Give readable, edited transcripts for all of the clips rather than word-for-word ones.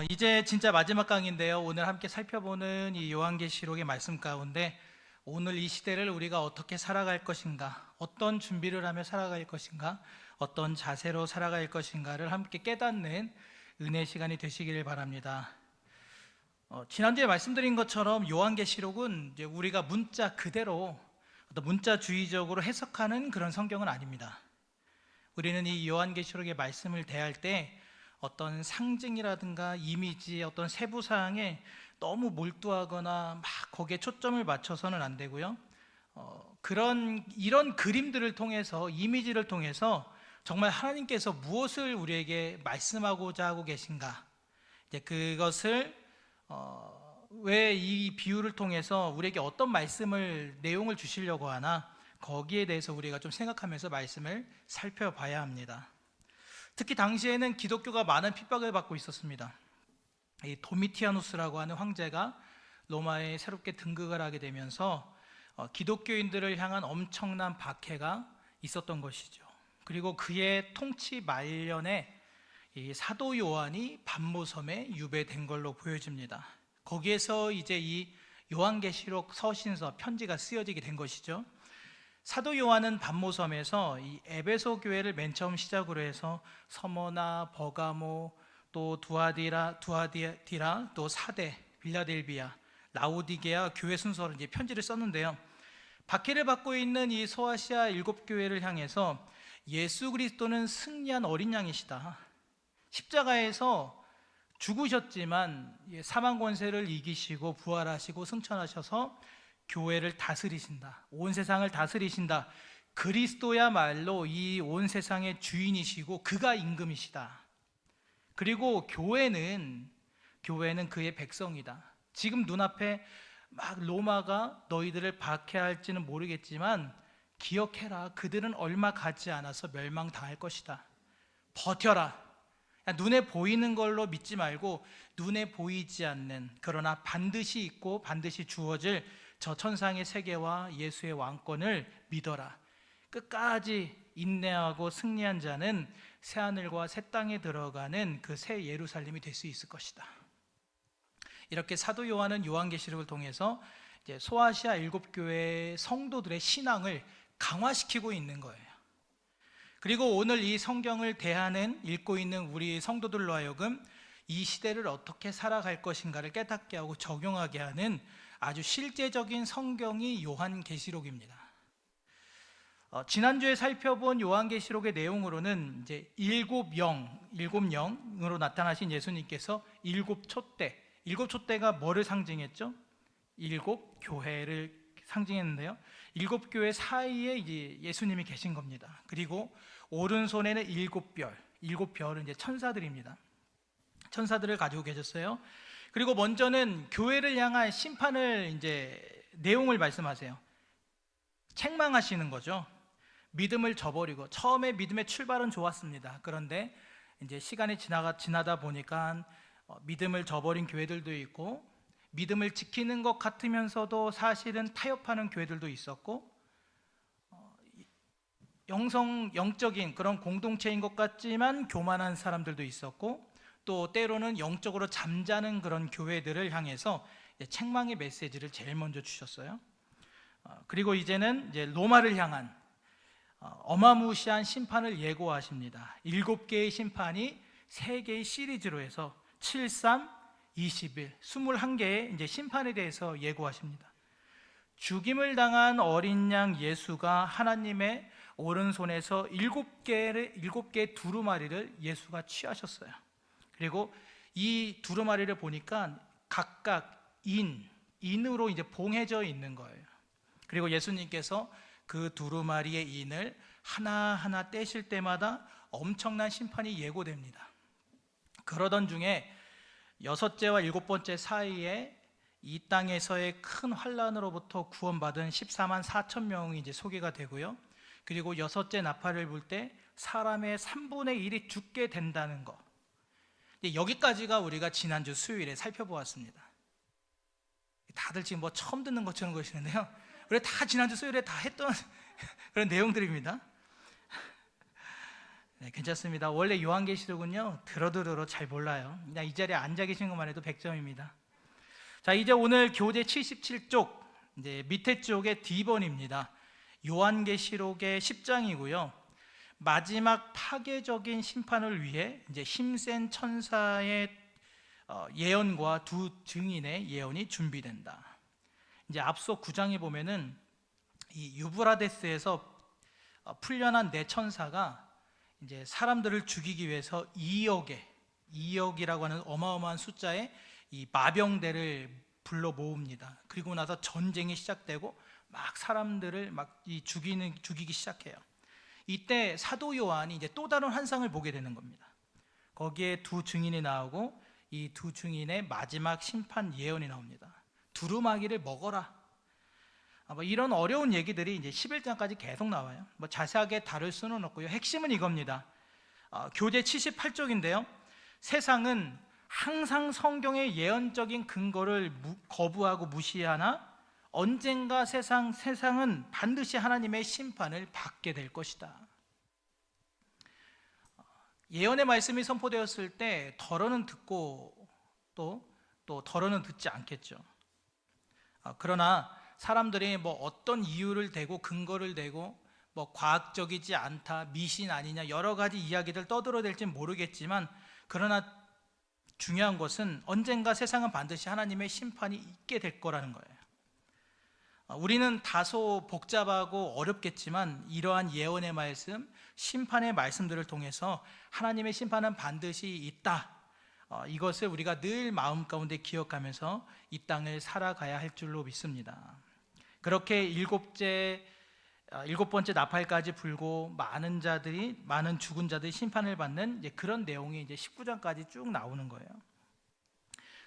이제 진짜 마지막 강의인데요. 오늘 함께 살펴보는 이 요한계시록의 말씀 가운데 오늘 이 시대를 우리가 어떻게 살아갈 것인가, 어떤 준비를 하며 살아갈 것인가, 어떤 자세로 살아갈 것인가를 함께 깨닫는 은혜 시간이 되시기를 바랍니다. 지난주에 말씀드린 것처럼 요한계시록은 이제 우리가 문자 그대로 어떤 문자주의적으로 해석하는 그런 성경은 아닙니다. 우리는 이 요한계시록의 말씀을 대할 때 어떤 상징이라든가 이미지, 어떤 세부사항에 너무 몰두하거나 막 거기에 초점을 맞춰서는 안 되고요. 이런 그림들을 통해서, 이미지를 통해서 정말 하나님께서 무엇을 우리에게 말씀하고자 하고 계신가, 이제 그것을 왜 이 비유를 통해서 우리에게 어떤 내용을 주시려고 하나, 거기에 대해서 우리가 좀 생각하면서 말씀을 살펴봐야 합니다. 특히 당시에는 기독교가 많은 핍박을 받고 있었습니다. 이 도미티아누스라고 하는 황제가 로마에 새롭게 등극을 하게 되면서 기독교인들을 향한 엄청난 박해가 있었던 것이죠. 그리고 그의 통치 말년에 이 사도 요한이 반모섬에 유배된 걸로 보여집니다. 거기에서 이제 이 요한계시록 서신서 편지가 쓰여지게 된 것이죠. 사도 요한은 반모섬에서 이 에베소 교회를 맨 처음 시작으로 해서 서머나, 버가모, 또 두아디라, 또 사대, 빌라델비아, 라오디게아 교회 순서로 이제 편지를 썼는데요. 박해를 받고 있는 이 소아시아 7교회를 향해서 예수 그리스도는 승리한 어린 양이시다. 십자가에서 죽으셨지만 사망 권세를 이기시고 부활하시고 승천하셔서 교회를 다스리신다. 온 세상을 다스리신다. 그리스도야말로 이 온 세상의 주인이시고 그가 임금이시다. 그리고 교회는 그의 백성이다. 지금 눈앞에 막 로마가 너희들을 박해할지는 모르겠지만 기억해라. 그들은 얼마 가지 않아서 멸망당할 것이다. 버텨라. 눈에 보이는 걸로 믿지 말고 눈에 보이지 않는, 그러나 반드시 있고 반드시 주어질 저 천상의 세계와 예수의 왕권을 믿어라. 끝까지 인내하고 승리한 자는 새하늘과 새 땅에 들어가는 그 새 예루살렘이 될 수 있을 것이다. 이렇게 사도 요한은 요한계시록을 통해서 이제 소아시아 7교회 성도들의 신앙을 강화시키고 있는 거예요. 그리고 오늘 이 성경을 읽고 있는 우리 성도들로 하여금 이 시대를 어떻게 살아갈 것인가를 깨닫게 하고 적용하게 하는 아주 실제적인 성경이 요한계시록입니다. 지난주에 살펴본 요한계시록의 내용으로는 이제 일곱 영으로 나타나신 예수님께서 일곱 촛대가 뭐를 상징했죠? 일곱 교회를 상징했는데요. 일곱 교회 사이에 이제 예수님이 계신 겁니다. 그리고 오른손에는 일곱 별은 이제 천사들입니다. 천사들을 가지고 계셨어요. 그리고 먼저는 교회를 향한 심판을 이제 내용을 말씀하세요. 책망하시는 거죠. 믿음을 저버리고, 처음에 믿음의 출발은 좋았습니다. 그런데 이제 시간이 지나다 보니까 믿음을 저버린 교회들도 있고, 믿음을 지키는 것 같으면서도 사실은 타협하는 교회들도 있었고, 영적인 그런 공동체인 것 같지만 교만한 사람들도 있었고, 또 때로는 영적으로 잠자는 그런 교회들을 향해서 책망의 메시지를 제일 먼저 주셨어요. 그리고 이제는 이제 로마를 향한 어마무시한 심판을 예고하십니다. 7개의 심판이 3개의 시리즈로 해서 7, 3, 21, 21개의 이제 심판에 대해서 예고하십니다. 죽임을 당한 어린 양 예수가 하나님의 오른손에서 7개의 두루마리를 예수가 취하셨어요. 그리고 이 두루마리를 보니까 각각 인으로 이제 봉해져 있는 거예요. 그리고 예수님께서 그 두루마리의 인을 하나하나 떼실 때마다 엄청난 심판이 예고됩니다. 그러던 중에 6째와 7번째 사이에 이 땅에서의 큰 환난으로부터 구원받은 14만 4천 명이 이제 소개가 되고요. 그리고 6째 나팔을 불 때 사람의 3분의 1이 죽게 된다는 것. 여기까지가 우리가 지난주 수요일에 살펴보았습니다. 다들 지금 뭐 처음 듣는 것처럼 그러시는데요. 우리가 다 지난주 수요일에 다 했던 그런 내용들입니다. 네, 괜찮습니다. 원래 요한계시록은요 들어 잘 몰라요. 그냥 이 자리에 앉아 계신 것만 해도 100점입니다. 자, 이제 오늘 교재 77쪽 이제 밑에 쪽의 D번입니다. 요한계시록의 10장이고요. 마지막 파괴적인 심판을 위해 이제 힘센 천사의 예언과 두 증인의 예언이 준비된다. 이제 앞서 9장에 보면은 이 유브라데스에서 풀려난 네 천사가 이제 사람들을 죽이기 위해서 2억이라고 하는 어마어마한 숫자의 이 마병대를 불러 모읍니다. 그리고 나서 전쟁이 시작되고 막 사람들을 막 죽이기 시작해요. 이때 사도 요한이 이제 또 다른 환상을 보게 되는 겁니다. 거기에 두 증인이 나오고 이 두 증인의 마지막 심판 예언이 나옵니다. 두루마기를 먹어라. 뭐 이런 어려운 얘기들이 이제 11장까지 계속 나와요. 뭐 자세하게 다룰 수는 없고요. 핵심은 이겁니다. 교재 78쪽인데요. 세상은 항상 성경의 예언적인 근거를 거부하고 무시하나 언젠가 세상은 반드시 하나님의 심판을 받게 될 것이다. 예언의 말씀이 선포되었을 때 덜어는 듣고 또 덜어는 듣지 않겠죠. 그러나 사람들이 뭐 어떤 이유를 대고 근거를 대고 뭐 과학적이지 않다, 미신 아니냐 여러 가지 이야기들 떠들어댈지 모르겠지만 그러나 중요한 것은 언젠가 세상은 반드시 하나님의 심판이 있게 될 거라는 거예요. 우리는 다소 복잡하고 어렵겠지만 이러한 예언의 말씀, 심판의 말씀들을 통해서 하나님의 심판은 반드시 있다. 이것을 우리가 늘 마음 가운데 기억하면서 이 땅을 살아가야 할 줄로 믿습니다. 그렇게 일곱 번째 나팔까지 불고 많은 죽은 자들이 심판을 받는 이제 그런 내용이 이제 19장까지 쭉 나오는 거예요.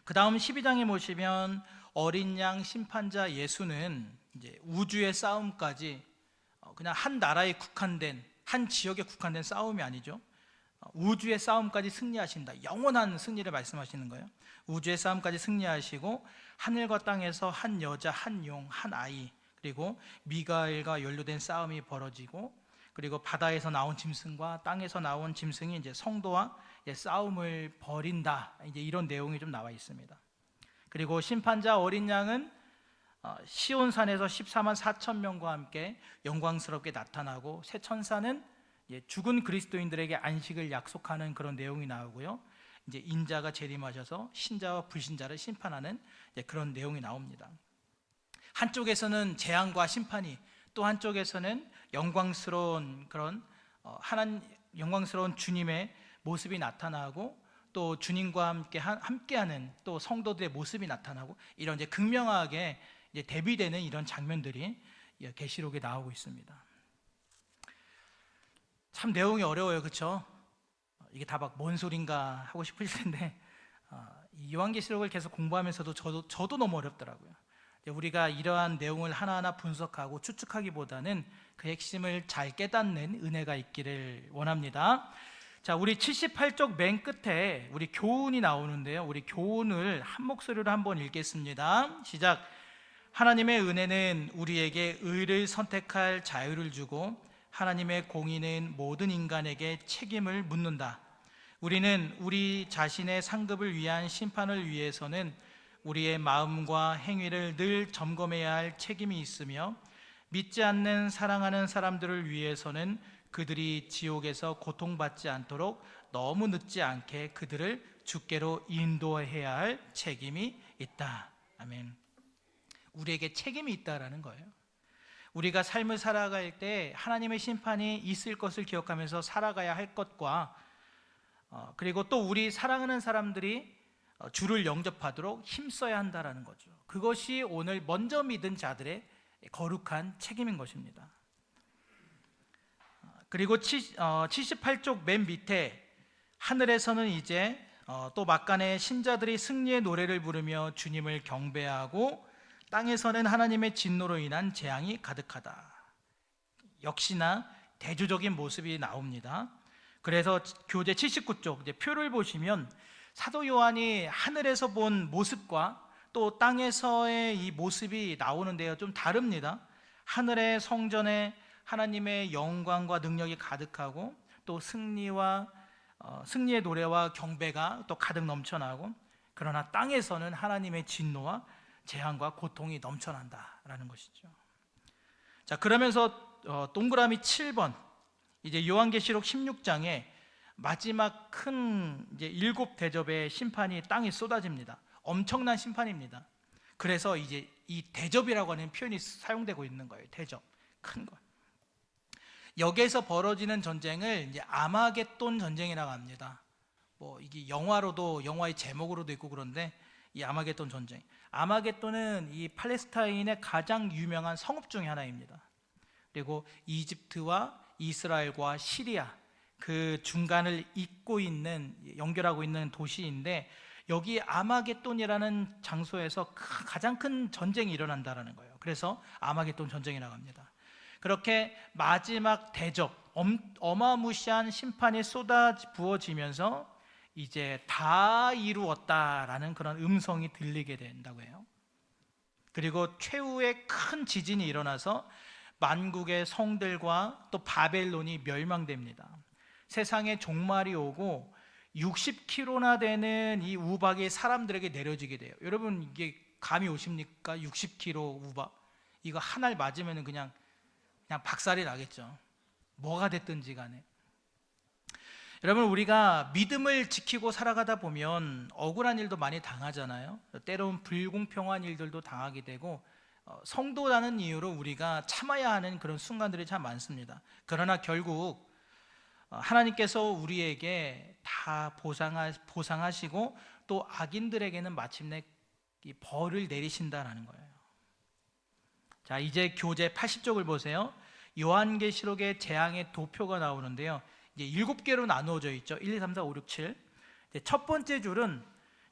그 다음 12장에 보시면 어린 양 심판자 예수는 이제 우주의 싸움까지 그냥 한 나라에 국한된 한 지역에 국한된 싸움이 아니죠. 우주의 싸움까지 승리하신다. 영원한 승리를 말씀하시는 거예요. 우주의 싸움까지 승리하시고 하늘과 땅에서 한 여자, 한 용, 한 아이 그리고 미가엘과 연루된 싸움이 벌어지고 그리고 바다에서 나온 짐승과 땅에서 나온 짐승이 이제 성도와 싸움을 벌인다. 이제 이런 내용이 좀 나와 있습니다. 그리고 심판자 어린 양은 시온산에서 14만 4천 명과 함께 영광스럽게 나타나고 새 천사는 죽은 그리스도인들에게 안식을 약속하는 그런 내용이 나오고요. 이제 인자가 재림하셔서 신자와 불신자를 심판하는 그런 내용이 나옵니다. 한쪽에서는 재앙과 심판이 또 한쪽에서는 영광스러운 그런 영광스러운 주님의 모습이 나타나고 또 주님과 함께하는 또 성도들의 모습이 나타나고 이런 이제 극명하게 이제 대비되는 이런 장면들이 계시록에 나오고 있습니다. 참 내용이 어려워요, 그렇죠? 이게 다 막 뭔 소린가 하고 싶으실 텐데 이 요한계시록을 계속 공부하면서도 저도 너무 어렵더라고요. 우리가 이러한 내용을 하나하나 분석하고 추측하기보다는 그 핵심을 잘 깨닫는 은혜가 있기를 원합니다. 자, 우리 78쪽 맨 끝에 우리 교훈이 나오는데요. 우리 교훈을 한 목소리로 한번 읽겠습니다. 시작. 하나님의 은혜는 우리에게 의를 선택할 자유를 주고 하나님의 공의는 모든 인간에게 책임을 묻는다. 우리는 우리 자신의 상급을 위한 심판을 위해서는 우리의 마음과 행위를 늘 점검해야 할 책임이 있으며 믿지 않는 사랑하는 사람들을 위해서는 그들이 지옥에서 고통받지 않도록 너무 늦지 않게 그들을 주께로 인도해야 할 책임이 있다. 아멘. 우리에게 책임이 있다라는 거예요. 우리가 삶을 살아갈 때 하나님의 심판이 있을 것을 기억하면서 살아가야 할 것과 그리고 또 우리 사랑하는 사람들이 주를 영접하도록 힘써야 한다라는 거죠. 그것이 오늘 먼저 믿은 자들의 거룩한 책임인 것입니다. 그리고 78쪽 맨 밑에 하늘에서는 이제 또 막간에 신자들이 승리의 노래를 부르며 주님을 경배하고 땅에서는 하나님의 진노로 인한 재앙이 가득하다. 역시나 대조적인 모습이 나옵니다. 그래서 교재 79쪽 이제 표를 보시면 사도 요한이 하늘에서 본 모습과 또 땅에서의 이 모습이 나오는데요, 좀 다릅니다. 하늘의 성전에 하나님의 영광과 능력이 가득하고 또 승리의 노래와 경배가 또 가득 넘쳐나고, 그러나 땅에서는 하나님의 진노와 재앙과 고통이 넘쳐난다라는 것이죠. 자, 그러면서 동그라미 7번, 이제 요한계시록 16장에 마지막 큰 이제 7 대접의 심판이 땅에 쏟아집니다. 엄청난 심판입니다. 그래서 이제 이 대접이라고 하는 표현이 사용되고 있는 거예요. 대접, 큰 거. 여기에서 벌어지는 전쟁을 이제 아마겟돈 전쟁이라고 합니다. 뭐 이게 영화의 제목으로도 있고 그런데, 이 아마겟돈 전쟁. 아마겟돈은 이 팔레스타인의 가장 유명한 성읍 중에 하나입니다. 그리고 이집트와 이스라엘과 시리아 그 중간을 연결하고 있는 도시인데, 여기 아마겟돈이라는 장소에서 가장 큰 전쟁이 일어난다라는 거예요. 그래서 아마겟돈 전쟁이라고 합니다. 그렇게 마지막 대접, 어마무시한 심판이 쏟아 부어지면서 이제 다 이루었다라는 그런 음성이 들리게 된다고 해요. 그리고 최후의 큰 지진이 일어나서 만국의 성들과 또 바벨론이 멸망됩니다. 세상에 종말이 오고 60kg나 되는 이 우박이 사람들에게 내려지게 돼요. 여러분, 이게 감이 오십니까? 60kg 우박, 이거 한 알 맞으면 그냥 박살이 나겠죠. 뭐가 됐든지 간에. 여러분, 우리가 믿음을 지키고 살아가다 보면 억울한 일도 많이 당하잖아요. 때로는 불공평한 일들도 당하게 되고, 성도라는 이유로 우리가 참아야 하는 그런 순간들이 참 많습니다. 그러나 결국 하나님께서 우리에게 다 보상하시고 또 악인들에게는 마침내 이 벌을 내리신다라는 거예요. 자, 이제 교재 80쪽을 보세요. 요한계시록의 재앙의 도표가 나오는데요. 이제 7개로 나누어져 있죠. 1, 2, 3, 4, 5, 6, 7. 첫 번째 줄은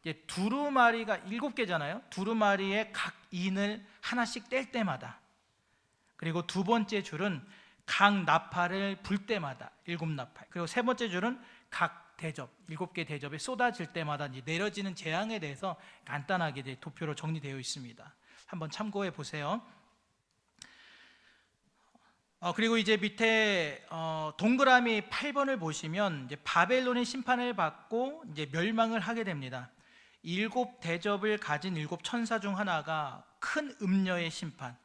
이제 두루마리가 7개잖아요. 두루마리의 각 인을 하나씩 뗄 때마다. 그리고 두 번째 줄은 각 나팔을 불 때마다 7나팔. 그리고 세 번째 줄은 각 대접, 7개 대접이 쏟아질 때마다 이제 내려지는 재앙에 대해서 간단하게 이제 도표로 정리되어 있습니다. 한번 참고해 보세요. 그리고 이제 밑에 동그라미 8번을 보시면 이제 바벨론의 심판을 받고 이제 멸망을 하게 됩니다. 7 대접을 가진 7 천사 중 하나가 큰 음녀의 심판,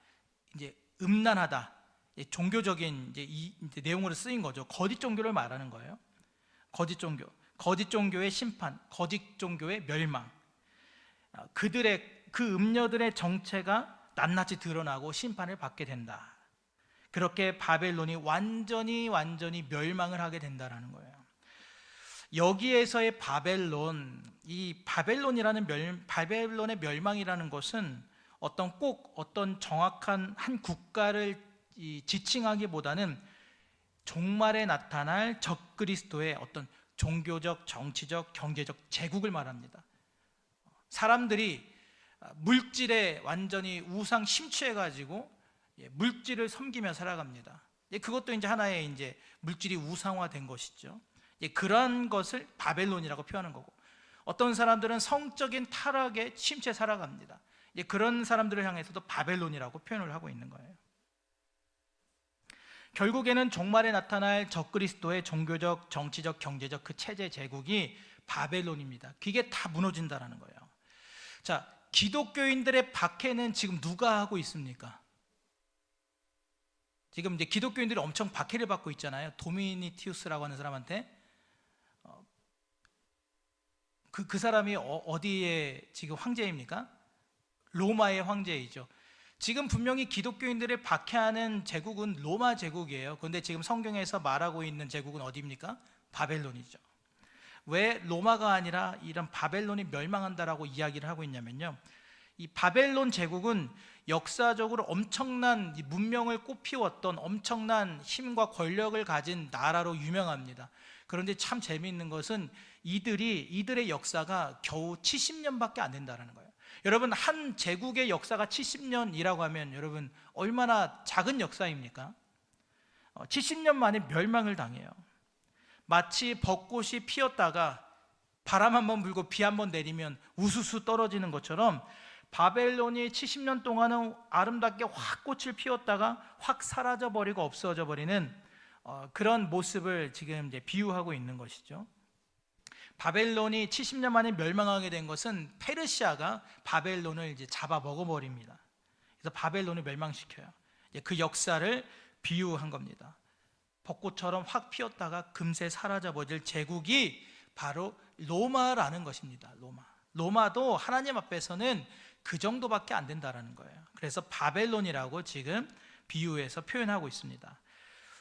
이제 음란하다, 종교적인 이제 내용으로 쓰인 거죠. 거짓 종교를 말하는 거예요. 거짓 종교의 심판, 거짓 종교의 멸망. 그 음녀들의 정체가 낱낱이 드러나고 심판을 받게 된다. 그렇게 바벨론이 완전히 멸망을 하게 된다라는 거예요. 여기에서의 이 바벨론의 멸망이라는 것은 어떤 정확한 한 국가를 지칭하기보다는 종말에 나타날 적그리스도의 어떤 종교적, 정치적, 경제적 제국을 말합니다. 사람들이 물질에 완전히 우상 심취해가지고 물질을 섬기며 살아갑니다. 그것도 이제 하나의 이제 물질이 우상화된 것이죠. 그런 것을 바벨론이라고 표현하는 거고, 어떤 사람들은 성적인 타락에 심취해 살아갑니다. 그런 사람들을 향해서도 바벨론이라고 표현을 하고 있는 거예요. 결국에는 종말에 나타날 적그리스도의 종교적, 정치적, 경제적 그 체제 제국이 바벨론입니다. 그게 다 무너진다라는 거예요. 자, 기독교인들의 박해는 지금 누가 하고 있습니까? 지금 이제 기독교인들이 엄청 박해를 받고 있잖아요. 도미니티우스라고 하는 사람한테. 그 사람이 어디에 지금 황제입니까? 로마의 황제이죠. 지금 분명히 기독교인들을 박해하는 제국은 로마 제국이에요. 그런데 지금 성경에서 말하고 있는 제국은 어디입니까? 바벨론이죠. 왜 로마가 아니라 이런 바벨론이 멸망한다라고 이야기를 하고 있냐면요, 이 바벨론 제국은 역사적으로 엄청난 문명을 꽃피웠던 엄청난 힘과 권력을 가진 나라로 유명합니다. 그런데 참 재미있는 것은 이들의 역사가 겨우 70년밖에 안 된다는 거예요. 여러분, 한 제국의 역사가 70년이라고 하면 여러분 얼마나 작은 역사입니까? 70년 만에 멸망을 당해요. 마치 벚꽃이 피었다가 바람 한번 불고 비 한번 내리면 우수수 떨어지는 것처럼 바벨론이 70년 동안은 아름답게 확 꽃을 피웠다가 확 사라져버리고 없어져 버리는 그런 모습을 지금 이제 비유하고 있는 것이죠. 바벨론이 70년 만에 멸망하게 된 것은 페르시아가 바벨론을 이제 잡아 먹어버립니다. 그래서 바벨론을 멸망시켜요. 그 역사를 비유한 겁니다. 벚꽃처럼 확 피었다가 금세 사라져버릴 제국이 바로 로마라는 것입니다. 로마도 하나님 앞에서는 그 정도밖에 안 된다라는 거예요. 그래서 바벨론이라고 지금 비유해서 표현하고 있습니다.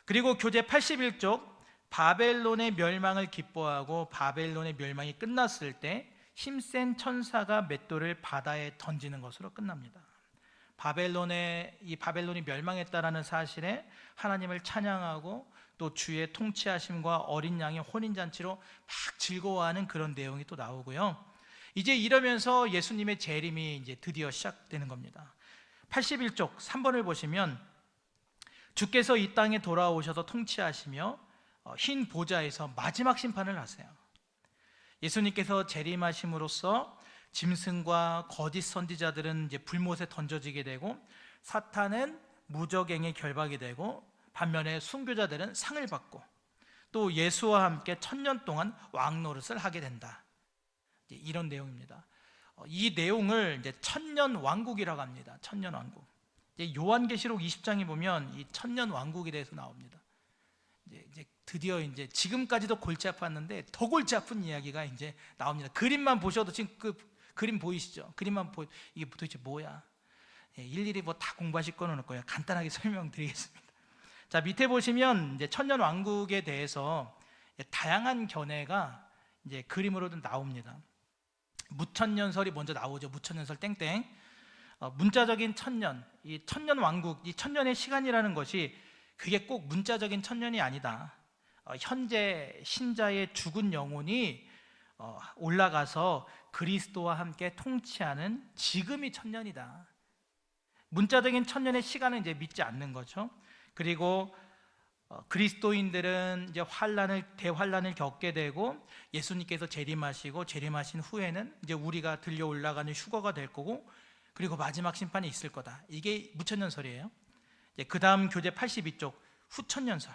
그리고 교재 81쪽, 바벨론의 멸망을 기뻐하고 바벨론의 멸망이 끝났을 때 힘센 천사가 맷돌을 바다에 던지는 것으로 끝납니다. 바벨론이 멸망했다라는 사실에 하나님을 찬양하고 또 주의 통치하심과 어린 양의 혼인잔치로 막 즐거워하는 그런 내용이 또 나오고요. 이제 이러면서 예수님의 재림이 이제 드디어 시작되는 겁니다. 81쪽 3번을 보시면 주께서 이 땅에 돌아오셔서 통치하시며 흰 보좌에서 마지막 심판을 하세요. 예수님께서 재림하심으로써 짐승과 거짓 선지자들은 이제 불못에 던져지게 되고 사탄은 무적행에 결박이 되고 반면에 순교자들은 상을 받고 또 예수와 함께 1000년 동안 왕노릇을 하게 된다. 이런 내용입니다. 이 내용을 이제 1000년 왕국이라고 합니다. 1000년 왕국. 요한계시록 20장에 보면 이 1000년 왕국에 대해서 나옵니다. 이제 드디어 이제 지금까지도 골치 아팠는데 더 골치 아픈 이야기가 이제 나옵니다. 그림만 보셔도 지금 그 그림 보이시죠? 이게 도대체 뭐야? 일일이 뭐 다 공부하실 거는 없고요. 간단하게 설명드리겠습니다. 자, 밑에 보시면 이제 천년 왕국에 대해서 다양한 견해가 이제 그림으로도 나옵니다. 무천년설이 먼저 나오죠. 무천년설 땡땡. 문자적인 천년, 이 천년 왕국, 이 천년의 시간이라는 것이 그게 꼭 문자적인 천년이 아니다. 현재 신자의 죽은 영혼이 올라가서 그리스도와 함께 통치하는 지금이 천년이다. 문자적인 천년의 시간은 이제 믿지 않는 거죠. 그리고 그리스도인들은 이제 대환란을 겪게 되고 예수님께서 재림하신 후에는 이제 우리가 들려 올라가는 휴거가 될 거고 그리고 마지막 심판이 있을 거다. 이게 무천년설이에요. 그 다음 교재 82쪽 후천년설.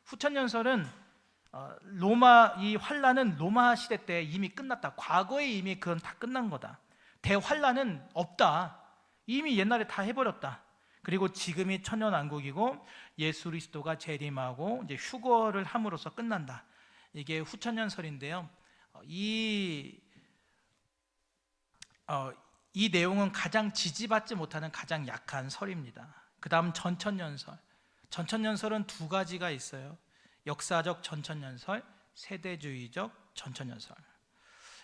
후천년설은 이 환란은 로마 시대 때 이미 끝났다. 과거에 이미 그건 다 끝난 거다. 대환란은 없다. 이미 옛날에 다 해버렸다. 그리고 지금이 천년왕국이고 예수 그리스도가 재림하고 이제 휴거를 함으로써 끝난다. 이게 후천년설인데요. 이 내용은 가장 지지받지 못하는 가장 약한 설입니다. 그 다음 전천년설. 전천년설은 두 가지가 있어요. 역사적 전천년설, 세대주의적 전천년설.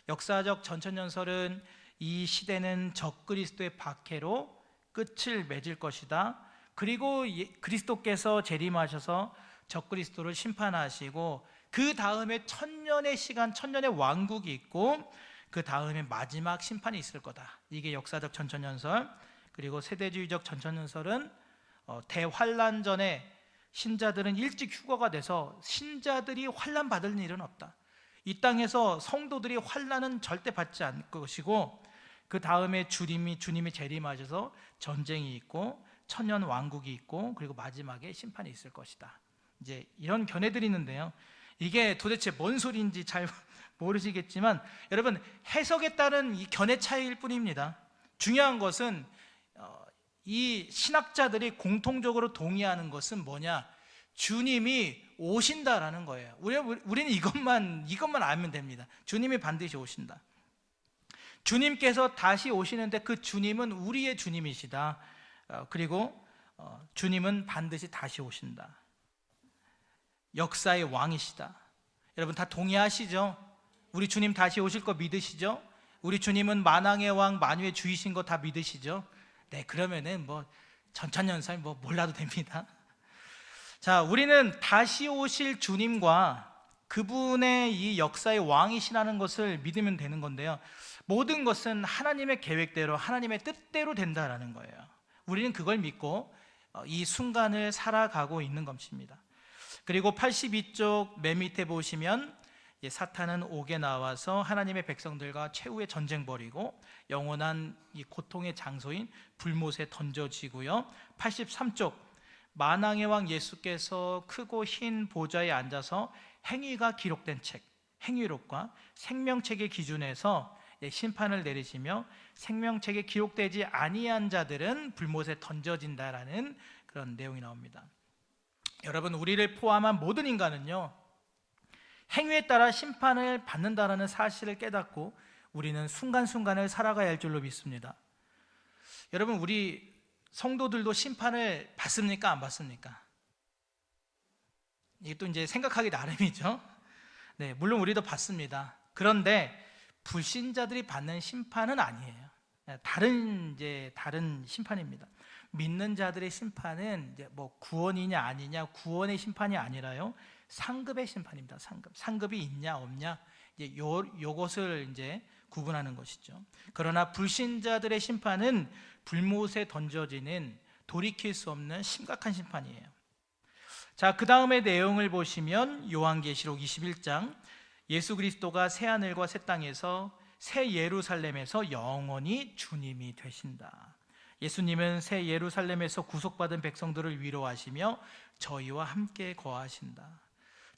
역사적 전천년설은 이 시대는 적그리스도의 박해로 끝을 맺을 것이다. 그리고 그리스도께서 재림하셔서 적그리스도를 심판하시고 그 다음에 천년의 시간, 천년의 왕국이 있고 그 다음에 마지막 심판이 있을 거다. 이게 역사적 전천년설. 그리고 세대주의적 전천년설은 대환란 전에 신자들은 일찍 휴거가 돼서 신자들이 환란 받을 일은 없다. 이 땅에서 성도들이 환란은 절대 받지 않을 것이고 그 다음에 주님이 재림하셔서 전쟁이 있고 천년 왕국이 있고 그리고 마지막에 심판이 있을 것이다. 이제 이런 견해들이 있는데요. 이게 도대체 뭔 소리인지 잘 모르시겠지만 여러분 해석에 따른 이 견해 차이일 뿐입니다. 중요한 것은 이 신학자들이 공통적으로 동의하는 것은 뭐냐? 주님이 오신다라는 거예요. 우리는 이것만 알면 됩니다. 주님이 반드시 오신다. 주님께서 다시 오시는데 그 주님은 우리의 주님이시다. 그리고 주님은 반드시 다시 오신다. 역사의 왕이시다. 여러분 다 동의하시죠? 우리 주님 다시 오실 거 믿으시죠? 우리 주님은 만왕의 왕 만유의 주이신 거 다 믿으시죠? 네, 그러면은 뭐 전천년설 뭐 몰라도 됩니다. 자, 우리는 다시 오실 주님과 그분의 이 역사의 왕이시라는 것을 믿으면 되는 건데요. 모든 것은 하나님의 계획대로 하나님의 뜻대로 된다라는 거예요. 우리는 그걸 믿고 이 순간을 살아가고 있는 것입니다. 그리고 82쪽 맨 밑에 보시면 사탄은 옥에 나와서 하나님의 백성들과 최후의 전쟁 벌이고 영원한 이 고통의 장소인 불못에 던져지고요. 83쪽 만왕의 왕 예수께서 크고 흰 보좌에 앉아서 행위가 기록된 책, 행위록과 생명책의 기준에서 심판을 내리시며 생명책에 기록되지 아니한 자들은 불못에 던져진다라는 그런 내용이 나옵니다. 여러분, 우리를 포함한 모든 인간은요, 행위에 따라 심판을 받는다라는 사실을 깨닫고 우리는 순간순간을 살아가야 할 줄로 믿습니다. 여러분, 우리 성도들도 심판을 받습니까? 안 받습니까? 이게 또 이제 생각하기 나름이죠. 네, 물론 우리도 받습니다. 그런데 불신자들이 받는 심판은 아니에요. 다른 심판입니다. 믿는 자들의 심판은 이제 뭐 구원이냐 아니냐, 구원의 심판이 아니라요, 상급의 심판입니다. 상급이 있냐 없냐, 이제 요것을 이제 구분하는 것이죠. 그러나 불신자들의 심판은 불못에 던져지는 돌이킬 수 없는 심각한 심판이에요. 자, 그 다음의 내용을 보시면 요한계시록 21장, 예수 그리스도가 새하늘과 새 땅에서 새 예루살렘에서 영원히 주님이 되신다. 예수님은 새 예루살렘에서 구속받은 백성들을 위로하시며 저희와 함께 거하신다.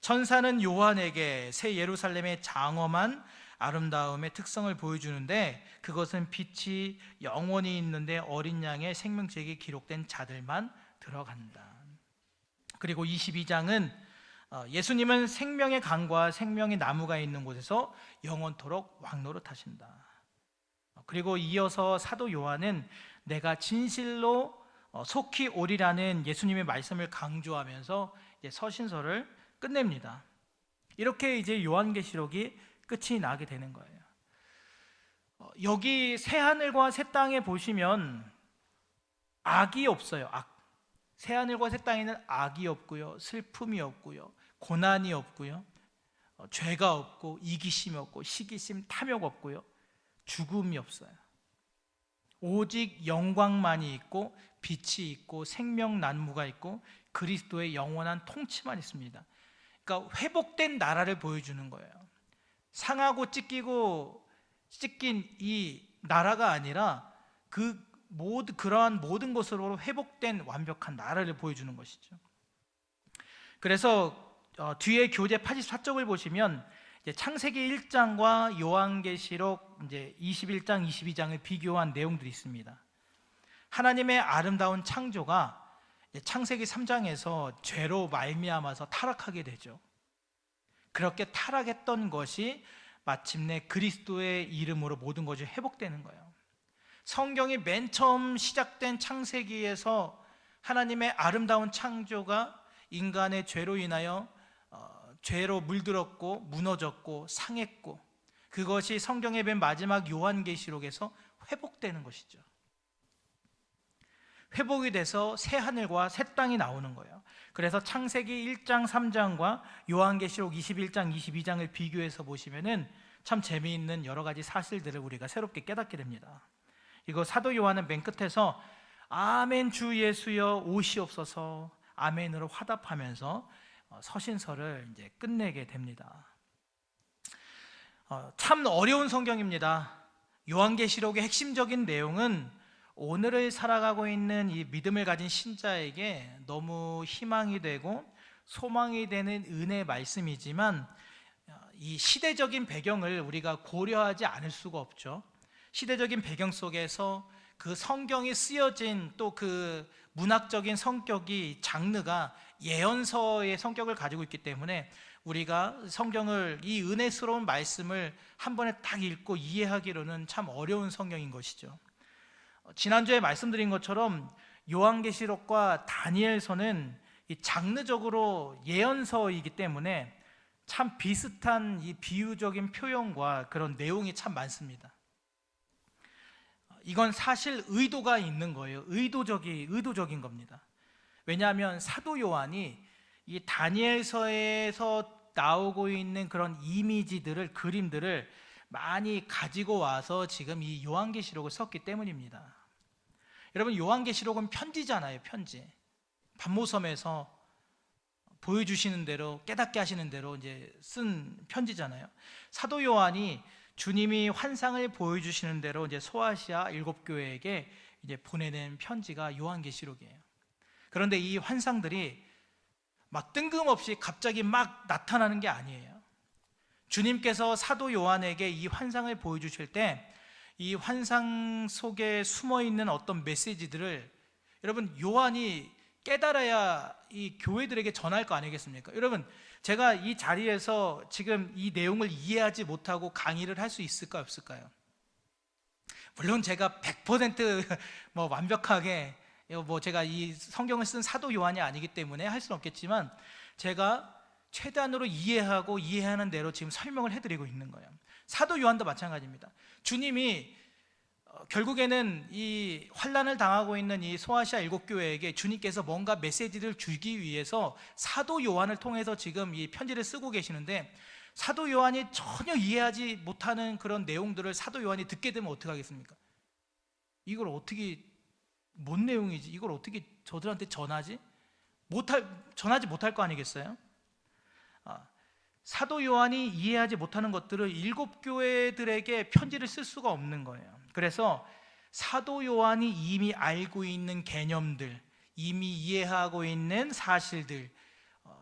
천사는 요한에게 새 예루살렘의 장엄한 아름다움의 특성을 보여주는데, 그것은 빛이 영원히 있는데 어린 양의 생명책이 기록된 자들만 들어간다. 그리고 22장은 예수님은 생명의 강과 생명의 나무가 있는 곳에서 영원토록 왕노릇하신다. 그리고 이어서 사도 요한은 내가 진실로 속히 오리라는 예수님의 말씀을 강조하면서 이제 서신서를 끝냅니다. 이렇게 이제 요한계시록이 끝이 나게 되는 거예요. 여기 새하늘과 새 땅에 보시면 악이 없어요. 새하늘과 새 땅에는 악이 없고요, 슬픔이 없고요, 고난이 없고요, 죄가 없고 이기심이 없고 시기심, 탐욕 없고요, 죽음이 없어요. 오직 영광만이 있고 빛이 있고 생명난무가 있고 그리스도의 영원한 통치만 있습니다. 그러니까 회복된 나라를 보여주는 거예요. 상하고 찢긴 이 나라가 아니라 그러한 모든 것으로 회복된 완벽한 나라를 보여주는 것이죠. 그래서 뒤에 교재 84쪽을 보시면 이제 창세기 1장과 요한계시록 이제 21장, 22장을 비교한 내용들이 있습니다. 하나님의 아름다운 창조가 창세기 3장에서 죄로 말미암아서 타락하게 되죠. 그렇게 타락했던 것이 마침내 그리스도의 이름으로 모든 것이 회복되는 거예요. 성경이 맨 처음 시작된 창세기에서 하나님의 아름다운 창조가 인간의 죄로 인하여 죄로 물들었고 무너졌고 상했고, 그것이 성경의 맨 마지막 요한계시록에서 회복되는 것이죠. 회복이 돼서 새 하늘과 새 땅이 나오는 거예요. 그래서 창세기 1장 3장과 요한계시록 21장 22장을 비교해서 보시면은 참 재미있는 여러 가지 사실들을 우리가 새롭게 깨닫게 됩니다. 이거 사도 요한은 맨 끝에서 아멘 주 예수여 오시옵소서 아멘으로 화답하면서 서신서를 이제 끝내게 됩니다. 참 어려운 성경입니다. 요한계시록의 핵심적인 내용은 오늘을 살아가고 있는 이 믿음을 가진 신자에게 너무 희망이 되고 소망이 되는 은혜의 말씀이지만, 이 시대적인 배경을 우리가 고려하지 않을 수가 없죠. 시대적인 배경 속에서 그 성경이 쓰여진 또 그 문학적인 성격이, 장르가 예언서의 성격을 가지고 있기 때문에 우리가 성경을, 이 은혜스러운 말씀을 한 번에 딱 읽고 이해하기로는 참 어려운 성경인 것이죠. 지난주에 말씀드린 것처럼 요한계시록과 다니엘서는 이 장르적으로 예언서이기 때문에 참 비슷한 이 비유적인 표현과 그런 내용이 참 많습니다. 이건 사실 의도가 있는 거예요. 의도적인 겁니다. 왜냐하면 사도 요한이 이 다니엘서에서 나오고 있는 그런 이미지들을, 그림들을 많이 가지고 와서 지금 이 요한계시록을 썼기 때문입니다. 여러분, 요한계시록은 편지잖아요. 편지. 반모섬에서 보여주시는 대로, 깨닫게 하시는 대로 이제 쓴 편지잖아요. 사도 요한이 주님이 환상을 보여주시는 대로 이제 소아시아 7교회에게 이제 보내는 편지가 요한계시록이에요. 그런데 이 환상들이 막 뜬금없이 갑자기 막 나타나는 게 아니에요. 주님께서 사도 요한에게 이 환상을 보여주실 때 이 환상 속에 숨어있는 어떤 메시지들을 여러분 요한이 깨달아야 이 교회들에게 전할 거 아니겠습니까? 여러분, 제가 이 자리에서 지금 이 내용을 이해하지 못하고 강의를 할 수 있을까요, 없을까요? 물론 제가 100% 완벽하게 제가 이 성경을 쓴 사도 요한이 아니기 때문에 할 수는 없겠지만 제가 최대한으로 이해하고 이해하는 대로 지금 설명을 해드리고 있는 거예요. 사도 요한도 마찬가지입니다. 주님이 결국에는 이 환난을 당하고 있는 이 소아시아 7교회에게 주님께서 뭔가 메시지를 주기 위해서 사도 요한을 통해서 지금 이 편지를 쓰고 계시는데, 사도 요한이 전혀 이해하지 못하는 그런 내용들을 사도 요한이 듣게 되면 어떻게 하겠습니까? 이걸 어떻게, 뭔 내용이지? 이걸 어떻게 저들한테 전하지? 전하지 못할 거 아니겠어요? 사도 요한이 이해하지 못하는 것들을 7교회들에게 편지를 쓸 수가 없는 거예요. 그래서 사도 요한이 이미 알고 있는 개념들, 이미 이해하고 있는 사실들,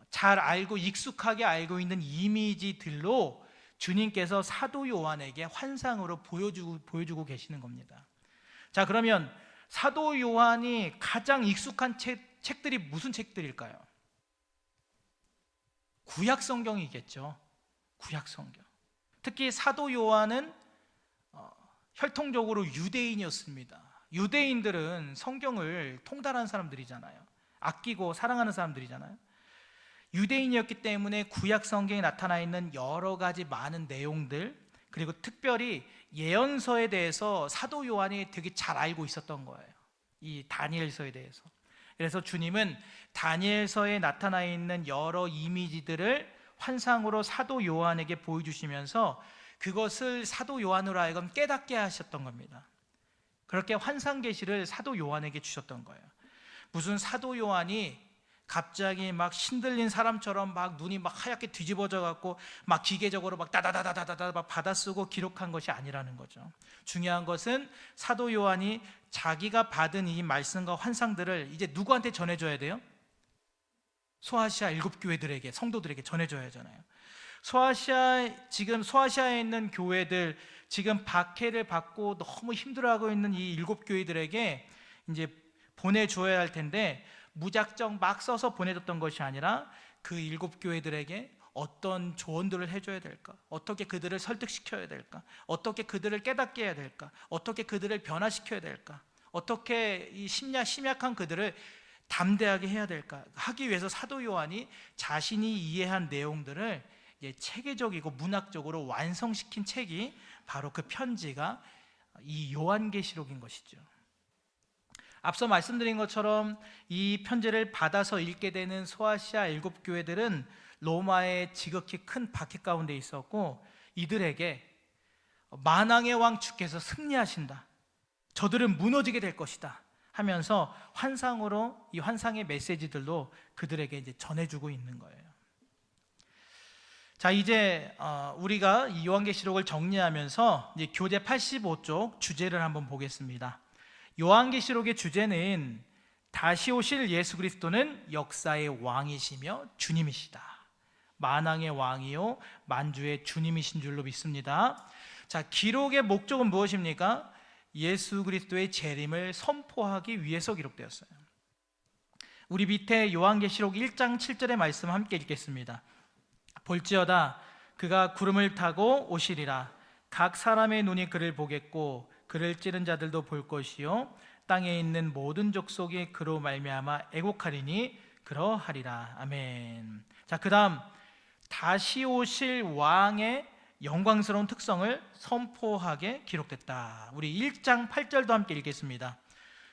잘 알고 익숙하게 알고 있는 이미지들로 주님께서 사도 요한에게 환상으로 보여주고 계시는 겁니다. 자, 그러면 사도 요한이 가장 익숙한 책들이 무슨 책들일까요? 구약 성경이겠죠. 구약 성경. 특히 사도 요한은 혈통적으로 유대인이었습니다. 유대인들은 성경을 통달하는 사람들이잖아요. 아끼고 사랑하는 사람들이잖아요. 유대인이었기 때문에 구약 성경에 나타나 있는 여러 가지 많은 내용들, 그리고 특별히 예언서에 대해서 사도 요한이 되게 잘 알고 있었던 거예요. 이 다니엘서에 대해서. 그래서 주님은 다니엘서에 나타나 있는 여러 이미지들을 환상으로 사도 요한에게 보여주시면서 그것을 사도 요한으로 하여금 깨닫게 하셨던 겁니다. 그렇게 환상 계시를 사도 요한에게 주셨던 거예요. 무슨 사도 요한이 갑자기 막 신들린 사람처럼 막 눈이 막 하얗게 뒤집어져 갖고 막 기계적으로 막 다다다다다다 막 받아쓰고 기록한 것이 아니라는 거죠. 중요한 것은 사도 요한이 자기가 받은 이 말씀과 환상들을 이제 누구한테 전해줘야 돼요? 소아시아 7교회들에게, 성도들에게 전해줘야 하잖아요. 지금 소아시아에 있는 교회들, 지금 박해를 받고 너무 힘들어하고 있는 이 7교회들에게 이제 보내줘야 할 텐데, 무작정 막 써서 보내줬던 것이 아니라 그 7교회들에게 어떤 조언들을 해줘야 될까? 어떻게 그들을 설득시켜야 될까? 어떻게 그들을 깨닫게 해야 될까? 어떻게 그들을 변화시켜야 될까? 어떻게 이 심약한 그들을 담대하게 해야 될까? 하기 위해서 사도 요한이 자신이 이해한 내용들을 체계적이고 문학적으로 완성시킨 책이 바로 그 편지가 이 요한계시록인 것이죠. 앞서 말씀드린 것처럼 이 편지를 받아서 읽게 되는 소아시아 7교회들은 로마의 지극히 큰 박해 가운데 있었고, 이들에게 만왕의 왕 주께서 승리하신다, 저들은 무너지게 될 것이다 하면서 환상으로 이 환상의 메시지들도 그들에게 이제 전해주고 있는 거예요. 자, 이제 우리가 이 요한계시록을 정리하면서 이제 교재 85쪽 주제를 한번 보겠습니다. 요한계시록의 주제는 다시 오실 예수 그리스도는 역사의 왕이시며 주님이시다, 만왕의 왕이요 만주의 주님이신 줄로 믿습니다. 자, 기록의 목적은 무엇입니까? 예수 그리스도의 재림을 선포하기 위해서 기록되었어요. 우리 밑에 요한계시록 1장 7절의 말씀 함께 읽겠습니다. 볼지어다 그가 구름을 타고 오시리라. 각 사람의 눈이 그를 보겠고 그를 찌른 자들도 볼 것이요 땅에 있는 모든 족속이 그로 말미암아 애곡하리니 그러하리라. 아멘. 자, 그 다음 다시 오실 왕의 영광스러운 특성을 선포하게 기록됐다. 우리 1장 8절도 함께 읽겠습니다.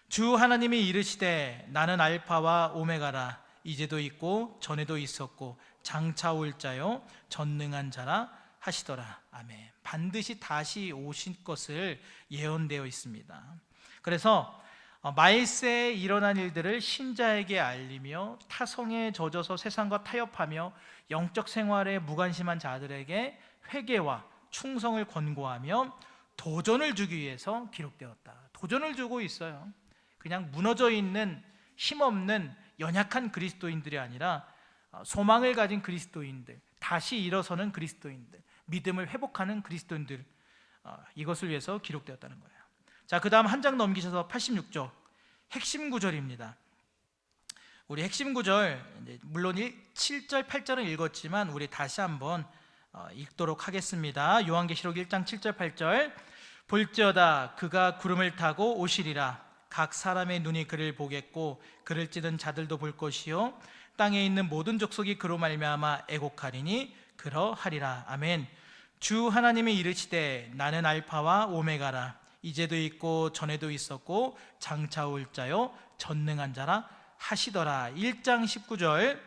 주 하나님이 이르시되 나는 알파와 오메가라. 이제도 있고 전에도 있었고 장차 올 자요 전능한 자라 하시더라. 아멘. 반드시 다시 오실 것을 예언되어 있습니다. 그래서 말세에 일어난 일들을 신자에게 알리며 타성에 젖어서 세상과 타협하며 영적 생활에 무관심한 자들에게 회개와 충성을 권고하며 도전을 주기 위해서 기록되었다. 도전을 주고 있어요. 그냥 무너져 있는 힘없는 연약한 그리스도인들이 아니라 소망을 가진 그리스도인들, 다시 일어서는 그리스도인들, 믿음을 회복하는 그리스도인들, 이것을 위해서 기록되었다는 거예요. 자, 그 다음 한 장 넘기셔서 86쪽 핵심 구절입니다. 우리 핵심 구절, 물론 7절 8절은 읽었지만 우리 다시 한번 읽도록 하겠습니다. 요한계시록 1장 7절 8절. 볼지어다 그가 구름을 타고 오시리라. 각 사람의 눈이 그를 보겠고 그를 찌른 자들도 볼 것이요 땅에 있는 모든 족속이 그로 말미암아 애곡하리니 그러하리라. 아멘. 주 하나님이 이르시되 나는 알파와 오메가라. 이제도 있고 전에도 있었고 장차 올 자요 전능한 자라 하시더라. 1장 19절.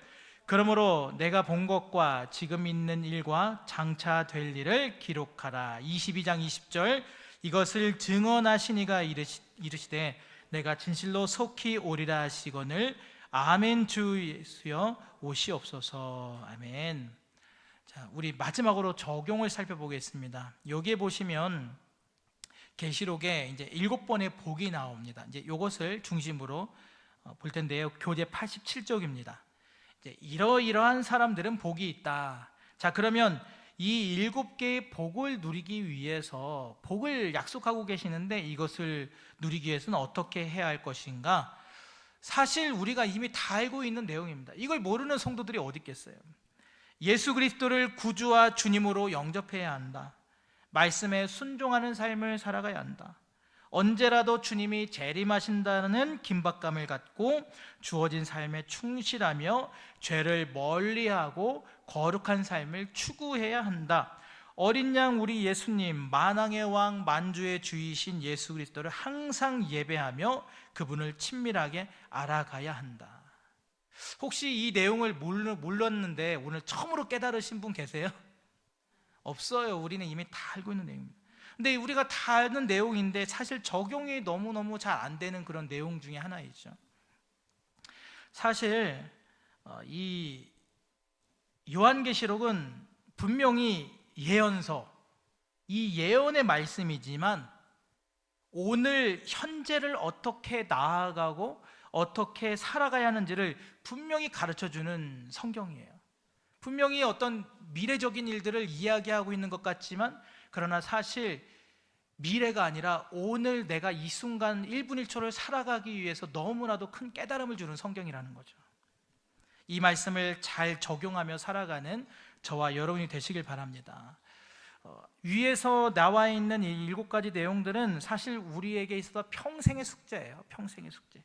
그러므로 내가 본 것과 지금 있는 일과 장차 될 일을 기록하라. 22장 20절. 이것을 증언하신 이가 이르시되 내가 진실로 속히 오리라 하시거늘 아멘. 주 예수여 오시옵소서. 아멘. 자, 우리 마지막으로 적용을 살펴보겠습니다. 여기에 보시면 계시록에 이제 7번의 복이 나옵니다. 이제 이것을 중심으로 볼 텐데요. 교재 87쪽입니다. 이제 이러이러한 사람들은 복이 있다. 자, 그러면 이 7개의 복을 누리기 위해서 복을 약속하고 계시는데 이것을 누리기 위해서는 어떻게 해야 할 것인가? 사실 우리가 이미 다 알고 있는 내용입니다. 이걸 모르는 성도들이 어디 있겠어요? 예수 그리스도를 구주와 주님으로 영접해야 한다. 말씀에 순종하는 삶을 살아가야 한다. 언제라도 주님이 재림하신다는 긴박감을 갖고 주어진 삶에 충실하며 죄를 멀리하고 거룩한 삶을 추구해야 한다. 어린 양 우리 예수님, 만왕의 왕 만주의 주이신 예수 그리스도를 항상 예배하며 그분을 친밀하게 알아가야 한다. 혹시 이 내용을 몰랐는데 오늘 처음으로 깨달으신 분 계세요? 없어요. 우리는 이미 다 알고 있는 내용입니다. 근데 우리가 다 아는 내용인데 사실 적용이 너무너무 잘 안 되는 그런 내용 중에 하나이죠. 사실 이 요한계시록은 분명히 예언서, 이 예언의 말씀이지만 오늘 현재를 어떻게 나아가고 어떻게 살아가야 하는지를 분명히 가르쳐주는 성경이에요. 분명히 어떤 미래적인 일들을 이야기하고 있는 것 같지만 그러나 사실 미래가 아니라 오늘 내가 이 순간 1분 1초를 살아가기 위해서 너무나도 큰 깨달음을 주는 성경이라는 거죠. 이 말씀을 잘 적용하며 살아가는 저와 여러분이 되시길 바랍니다. 위에서 나와 있는 이 7가지 내용들은 사실 우리에게 있어서 평생의 숙제예요. 평생의 숙제.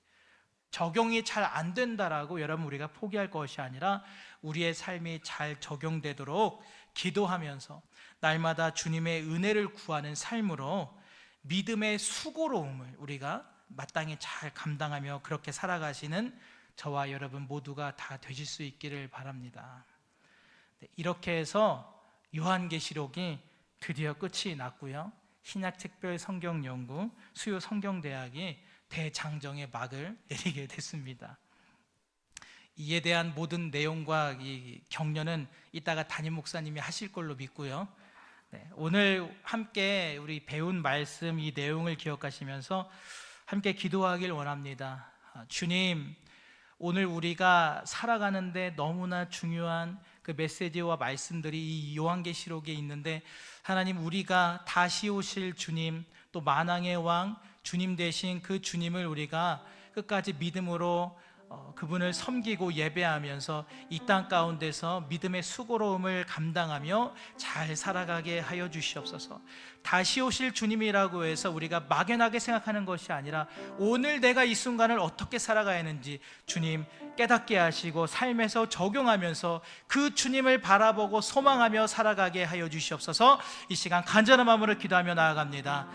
적용이 잘 안 된다라고 여러분 우리가 포기할 것이 아니라 우리의 삶이 잘 적용되도록 기도하면서 날마다 주님의 은혜를 구하는 삶으로 믿음의 수고로움을 우리가 마땅히 잘 감당하며 그렇게 살아가시는 저와 여러분 모두가 다 되실 수 있기를 바랍니다. 이렇게 해서 요한계시록이 드디어 끝이 났고요. 신약특별 성경연구 수요 성경대학이 대장정의 막을 내리게 됐습니다. 이에 대한 모든 내용과 이 격려는 이따가 담임 목사님이 하실 걸로 믿고요. 오늘 함께 우리 배운 말씀 이 내용을 기억하시면서 함께 기도하길 원합니다. 주님, 오늘 우리가 살아가는데 너무나 중요한 그 메시지와 말씀들이 이 요한계시록에 있는데 하나님, 우리가 다시 오실 주님, 또 만왕의 왕 주님 되신 그 주님을 우리가 끝까지 믿음으로 그분을 섬기고 예배하면서 이 땅 가운데서 믿음의 수고로움을 감당하며 잘 살아가게 하여 주시옵소서. 다시 오실 주님이라고 해서 우리가 막연하게 생각하는 것이 아니라 오늘 내가 이 순간을 어떻게 살아가야 하는지 주님 깨닫게 하시고 삶에서 적용하면서 그 주님을 바라보고 소망하며 살아가게 하여 주시옵소서. 이 시간 간절한 마음으로 기도하며 나아갑니다.